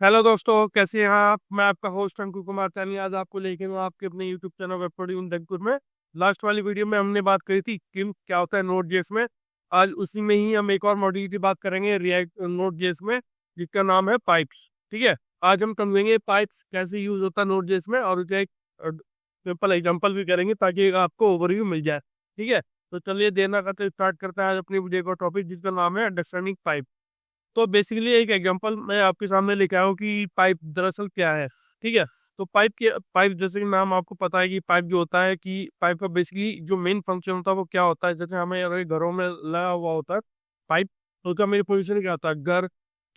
Hello दोस्तों, कैसे हैं आप। मैं आपका होस्ट अंकुर कुमार चानी आज आपको लेके हूँ आपके अपने यूट्यूब चैनल वेब जंगपुर में। लास्ट वाली वीडियो में हमने बात करी थी कि क्या होता है नोड जेएस में। आज उसी में ही हम एक और मॉड्यूल की बात करेंगे रिएक्ट नोड जेएस में, जिसका नाम है पाइप्स। ठीक है, आज हम समझेंगे पाइप्स कैसे यूज होता है नोड जेएस में, और उसका एक सिंपल एग्जाम्पल भी करेंगे ताकि आपको ओवरव्यू मिल जाए। ठीक है, तो चलिए देर ना करते स्टार्ट करते हैं आज अपनी वीडियो का टॉपिक, जिसका नाम है अंडरस्टैंडिंग पाइप। तो बेसिकली एक एग्जांपल मैं आपके सामने लेके आया हूँ कि पाइप दरअसल क्या है। ठीक है, तो पाइप जैसे कि नाम आपको पता है कि पाइप जो होता है कि पाइप का बेसिकली जो मेन फंक्शन होता है वो क्या होता है। जैसे हमें अगर घरों में लगा हुआ होता है पाइप, तो उसका मेन पोजिशन क्या होता है, घर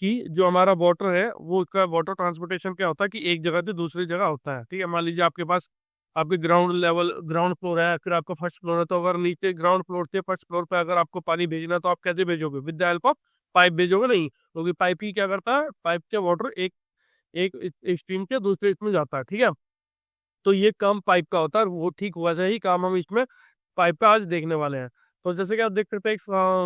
की जो हमारा वाटर है वो उसका वाटर ट्रांसपोर्टेशन क्या होता है कि एक जगह से दूसरी जगह होता है। ठीक है, मान लीजिए आपके पास आपके ग्राउंड फ्लोर है, फिर आपका फर्स्ट फ्लोर है, तो अगर नीचे ग्राउंड फ्लोर से फर्स्ट फ्लोर पे अगर आपको पानी भेजना है तो आप कैसे भेजोगे, with the help of pipe भेजोगे नहीं, क्योंकि पाइप ही क्या करता है, पाइप के वाटर एक एक स्ट्रीम से दूसरे इसमें जाता है। ठीक है, तो ये काम पाइप का होता है, और वो ठीक वैसा ही काम हम इसमें पाइप का आज देखने वाले हैं। तो जैसे कि आप देख सकते हैं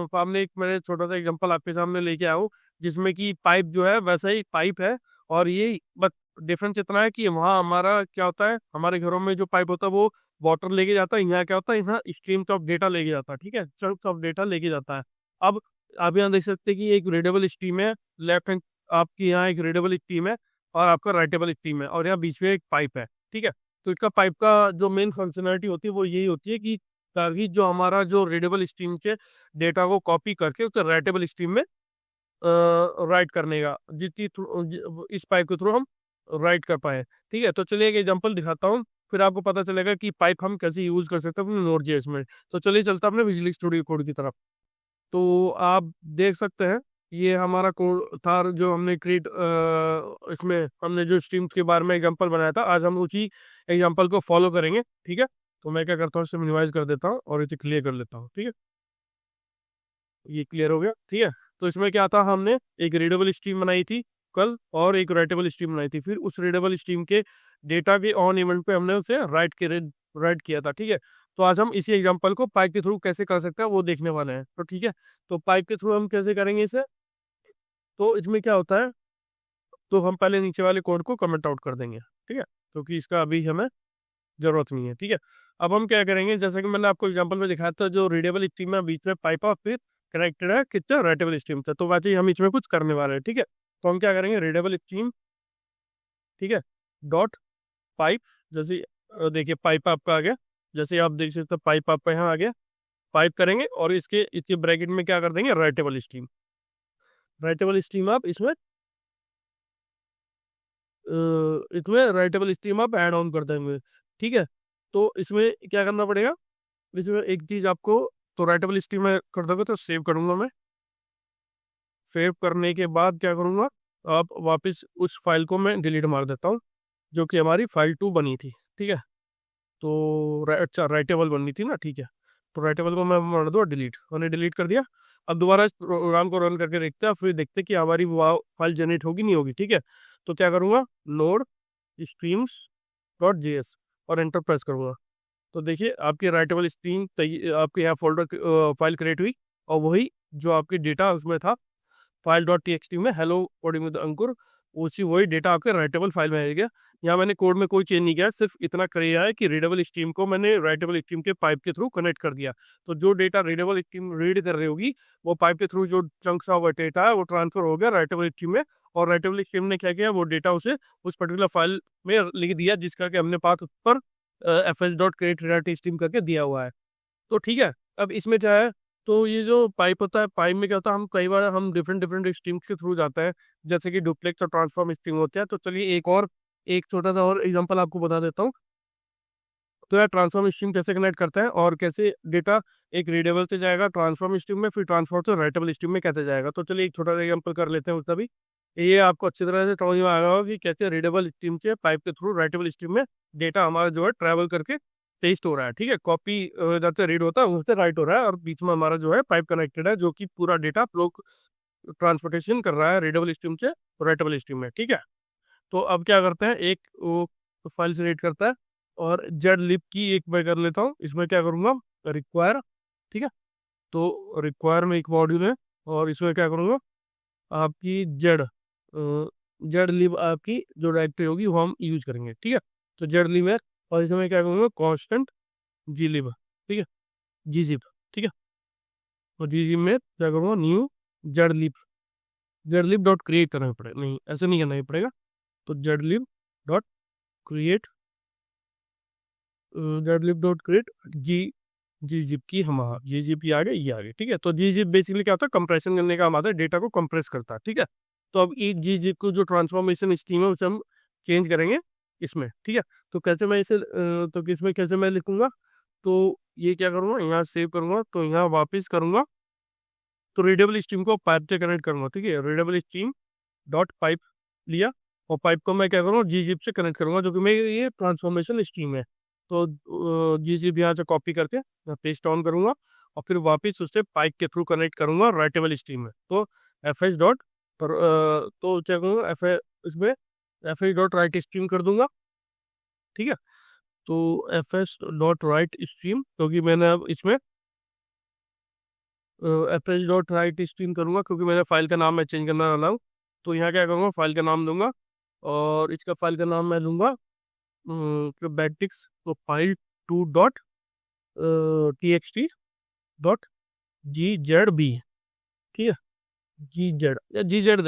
सामने एक मैंने छोटा सा एग्जांपल आपके सामने लेके आया हूँ, जिसमें कि पाइप जो है वैसा ही पाइप है। और ये बस डिफरेंस इतना है कि वहाँ हमारा क्या होता है, हमारे घरों में जो पाइप होता है वो वाटर लेके जाता है, यहाँ क्या होता है, यहाँ स्ट्रीम्स ऑफ डेटा लेके जाता है। ठीक है, चंक्स ऑफ डेटा लेके जाता है। अब आप यहाँ देख सकते हैं कि एक रीडेबल स्ट्रीम है, लेफ्ट हैंड आपकी यहाँ एक रीडेबल स्ट्रीम है, और आपका राइटेबल स्ट्रीम है, और यहाँ बीच में एक पाइप है। ठीक है, तो इसका पाइप का जो मेन फंक्शनैलिटी होती है वो यही होती है कि ताकि जो हमारा जो रीडेबल स्ट्रीम के डेटा को कॉपी करके उसको राइटेबल स्ट्रीम में राइट करने का, इस पाइप के थ्रू हम राइट कर पाए। ठीक है, तो चलिए एक एग्जांपल दिखाता हूँ, फिर आपको पता चलेगा कि पाइप हम कैसे यूज कर सकते हैं अपने नोड जेएस में। तो चलिए चलता अपने विजुअल स्टूडियो कोड की तरफ। तो आप देख सकते हैं ये हमारा कोड था जो हमने क्रिएट, इसमें हमने जो स्ट्रीम्स के बारे में एग्जांपल बनाया था, आज हम उसी एग्जांपल को फॉलो करेंगे। ठीक है, तो मैं क्या करता हूँ, इसे मिनिमाइज कर देता हूँ और इसे क्लियर कर लेता हूँ। ठीक है, ये क्लियर हो गया। ठीक है, तो इसमें क्या था, हमने एक रीडेबल स्ट्रीम बनाई थी कल, और एक राइटेबल स्ट्रीम बनाई थी। फिर उस रीडेबल स्ट्रीम के डेटा के ऑन इवेंट पे हमने उसे राइट किया था। ठीक है, तो आज हम इसी एग्जांपल को पाइप के थ्रू कैसे कर सकते हैं वो देखने वाले हैं। तो ठीक है, तो पाइप के थ्रू हम कैसे करेंगे इसे। तो इसमें क्या होता है, तो हम पहले नीचे वाले कोड को कमेंट आउट कर देंगे। ठीक है, क्योंकि इसका अभी हमें जरूरत नहीं है। ठीक है, अब हम क्या करेंगे, जैसे कि मैंने आपको एग्जांपल में दिखाया था, जो रीडेबल स्ट्रीम है बीच में पाइप और फिर कनेक्टेड है कितना राइटेबल स्ट्रीम से, तो वैसे ही हम इसमें कुछ करने वाले हैं। ठीक है, तो हम क्या करेंगे, रीडेबल स्ट्रीम, ठीक है, डॉट पाइप। जैसे देखिए पाइप आपका आ गया, जैसे आप देख सकते हैं पाइप आपका यहाँ आ गया। पाइप करेंगे और इसके इसके ब्रैकेट में क्या कर देंगे, राइटेबल स्ट्रीम आप इसमें राइटेबल स्ट्रीम आप ऐड ऑन कर देंगे। ठीक है, तो इसमें क्या करना पड़ेगा, इसमें एक चीज आपको, तो राइटेबल स्ट्रीम में कर दोगे तो सेव करूंगा मैं। सेव करने के बाद क्या करूंगा, अब वापस उस फाइल को मैं डिलीट मार देता हूँ, जो कि हमारी फाइल 2 बनी थी। ठीक है, तो अच्छा राइटेबल बननी थी ना। ठीक है, तो राइटेबल को मैं मार दूँ डिलीट, मैंने डिलीट कर दिया। अब दोबारा इस प्रोग्राम को रन करके देखते हैं, फिर देखते हैं कि हमारी फाइल जनरेट होगी नहीं होगी। ठीक है, तो क्या करूँगा, नोड स्ट्रीम्स डॉट जेएस और एंटर प्रेस करूँगा। तो देखिए आपकी राइटेबल स्ट्रीम आपके यहाँ फोल्डर फाइल क्रिएट हुई, और वही जो आपकी डेटा उसमें था file dot T x T में हेलो कोडिंग विद अंकुर, उसी वही डेटा आपके राइटेबल फाइल में आ गया। यहाँ मैंने कोड में कोई चेंज नहीं किया, सिर्फ इतना किया है कि रीडेबल स्ट्रीम को मैंने राइटेबल स्ट्रीम के पाइप के थ्रू कनेक्ट कर दिया। तो जो डेटा रीडेबल स्ट्रीम रीड कर रही होगी, वो पाइप के थ्रू जो चंक्स ऑफ डेटा है वो ट्रांसफर हो गया राइटेबल स्ट्रीम में, और राइटेबल स्ट्रीम ने क्या किया, वो डेटा उसे उस पर्टिकुलर फाइल में लिख दिया, जिसका कि हमने पाथ ऊपर F S dot create stream करके दिया हुआ है। तो ठीक है, अब इसमें क्या है, तो ये जो पाइप होता है, पाइप में क्या होता है, हम कई बार हम डिफरेंट डिफरेंट स्ट्रीम्स के थ्रू जाते हैं, जैसे कि डुप्लेक्स और ट्रांसफॉर्म स्ट्रीम होते हैं। तो चलिए एक छोटा सा और एग्जांपल आपको बता देता हूँ। तो यार ट्रांसफॉर्म स्ट्रीम कैसे कनेक्ट करता है, और कैसे डेटा एक रीडेबल से जाएगा ट्रांसफॉर्म स्ट्रीम में, फिर ट्रांसफॉर्म से राइटेबल स्ट्रीम में कैसे जाएगा। तो चलिए एक छोटा सा एग्जांपल कर लेते हैं उसका भी। ये आपको अच्छी तरह से समझ में आ रहा होगा कि कैसे रीडेबल स्ट्रीम से पाइप के थ्रू राइटेबल स्ट्रीम में डेटा हमारा जो है ट्रैवल करके पेस्ट हो रहा है। ठीक है, कॉपी जब से रीड होता है उससे राइट हो रहा है, और बीच में हमारा जो है पाइप कनेक्टेड है, जो कि पूरा डेटा फ्लो ट्रांसपोर्टेशन कर रहा है रीडेबल स्ट्रीम से राइटेबल स्ट्रीम में। ठीक है, तो अब क्या करते हैं, एक वो फाइल से रीड करता है, और जेड लिब की एक मैं कर लेता हूँ, इसमें क्या करूँगा, रिक्वायर। ठीक है, तो रिक्वायर में एक मॉड्यूल है, और इसमें क्या करूँगा, आपकी जेड जेड लिब आपकी जो डायरेक्टरी होगी वो हम यूज करेंगे, ठीक है। तो जेड लिब है, और इसमें क्या करूँगा, कांस्टेंट जी लिब, ठीक है, जी जिप, ठीक है। और जी जिप में क्या करूँगा, न्यू जेड लिब डॉट क्रिएट करना पड़ेगा, नहीं ऐसे नहीं करना ही पड़ेगा। तो जेड लिब डॉट क्रिएट जी जी जिप की हम, हाँ जी जिप ये आ गए, ये आ गए, ठीक है। तो जी जिप बेसिकली क्या होता है, कंप्रेशन करने का काम आता है, डेटा को कंप्रेस करता है, ठीक है। तो अब ये जी जिप को जो ट्रांसफॉर्मेशन स्कीम है उसे हम चेंज करेंगे इसमें, ठीक है। तो कैसे मैं इसे तो किसमें कैसे मैं लिखूंगा, तो ये क्या करूँगा, यहाँ सेव करूँगा, तो यहाँ वापस करूँगा, तो रीडेबल स्ट्रीम को पाइप से कनेक्ट करूँगा, ठीक है। रीडेबल स्ट्रीम डॉट पाइप लिया, और पाइप को मैं क्या करूँगा, जी जिप से कनेक्ट करूँगा, जो कि मैं ये ट्रांसफॉर्मेशन स्ट्रीम है। तो जी जिप यहाँ से कॉपी करके मैं पेस्ट ऑन करूँगा, और फिर वापस उससे पाइप के थ्रू कनेक्ट करूँगा राइटेबल स्ट्रीम में। तो एफ एच डॉट पर तो क्या करूँगा, इसमें F H dot right stream कर दूंगा, ठीक है। तो F H dot right stream, क्योंकि मैंने अब इसमें F H dot right stream करूँगा, क्योंकि मैंने फाइल का नाम मैं चेंज करने वाला हूँ। तो यहाँ क्या करूँगा, फाइल का नाम दूंगा, और इसका फाइल का नाम मैं दूंगा बैटिक्स, तो file 2.txt dot G Z B, ठीक है। जी जेड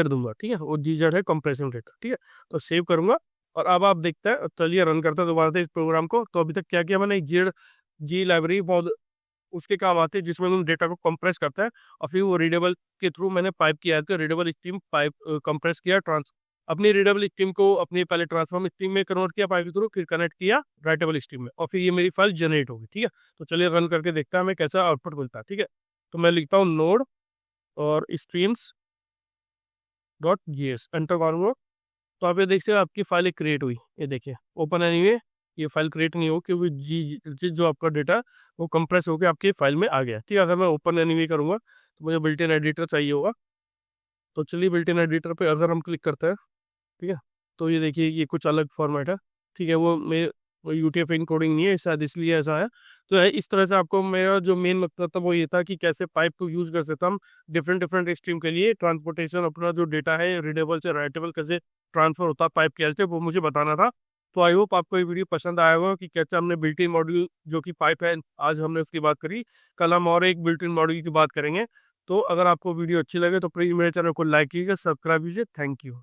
दूंगा, ठीक है। और जी जेड है कंप्रेशन रेट, ठीक है। तो सेव करूंगा, और अब आप देखते हैं, चलिए रन करते हैं दोबारा से इस प्रोग्राम को। तो अभी तक क्या किया मैंने, जेड जी लाइब्रेरी बहुत उसके काम आते हैं, जिसमें उन्होंने डेटा को कंप्रेस करता है, और फिर वो रीडेबल के थ्रू मैंने पाइप किया है, रीडेबल स्ट्रीम पाइप कंप्रेस किया, अपनी रीडेबल स्ट्रीम को अपने पहले ट्रांसफॉर्म स्ट्रीम में कन्वर्ट किया पाइप के थ्रू, फिर कनेक्ट किया राइटेबल स्ट्रीम में, और फिर ये मेरी फाइल जनरेट होगी, ठीक है। तो चलिए रन करके देखता है हमें कैसा आउटपुट मिलता है, ठीक है। तो मैं लिखता हूँ नोड और streams dot G S, enter मारूंगा। तो आप ये देख सकते हैं आपकी फाइल एक क्रिएट हुई, ये देखिए ओपन एनीवे, ये फाइल क्रिएट नहीं हो, क्योंकि जी जो आपका डेटा वो कंप्रेस होकर आपकी फाइल में आ गया, ठीक है। अगर मैं ओपन एनीवे करूंगा तो मुझे बिल्ट इन एडिटर चाहिए होगा। तो चलिए बिल्ट इन एडिटर पे अगर हम क्लिक करते हैं, ठीक है, तो ये देखिए ये कुछ अलग फॉर्मेट है, ठीक है। वो यूटीएफ इनकोडिंग नहीं है शायद, इसलिए ऐसा है। तो इस तरह से आपको मेरा जो मेन मकसद था वो ये था कि कैसे पाइप को यूज कर सकता हम डिफरेंट डिफरेंट स्ट्रीम के लिए, ट्रांसपोर्टेशन अपना जो डेटा है रीडेबल से राइटेबल कैसे ट्रांसफर होता है पाइप के हेल्प से, वो मुझे बताना था। तो आई होप आपको ये वीडियो पसंद आया होगा कि कैसे हमने बिल्ट इन मॉड्यूल जो कि पाइप है, आज हमने उसकी बात करी। कल हम और एक बिल्ट इन मॉड्यूल की बात करेंगे। तो अगर आपको वीडियो अच्छी लगे तो प्लीज़ मेरे चैनल को लाइक कीजिए, सब्सक्राइब कीजिए। Thank you.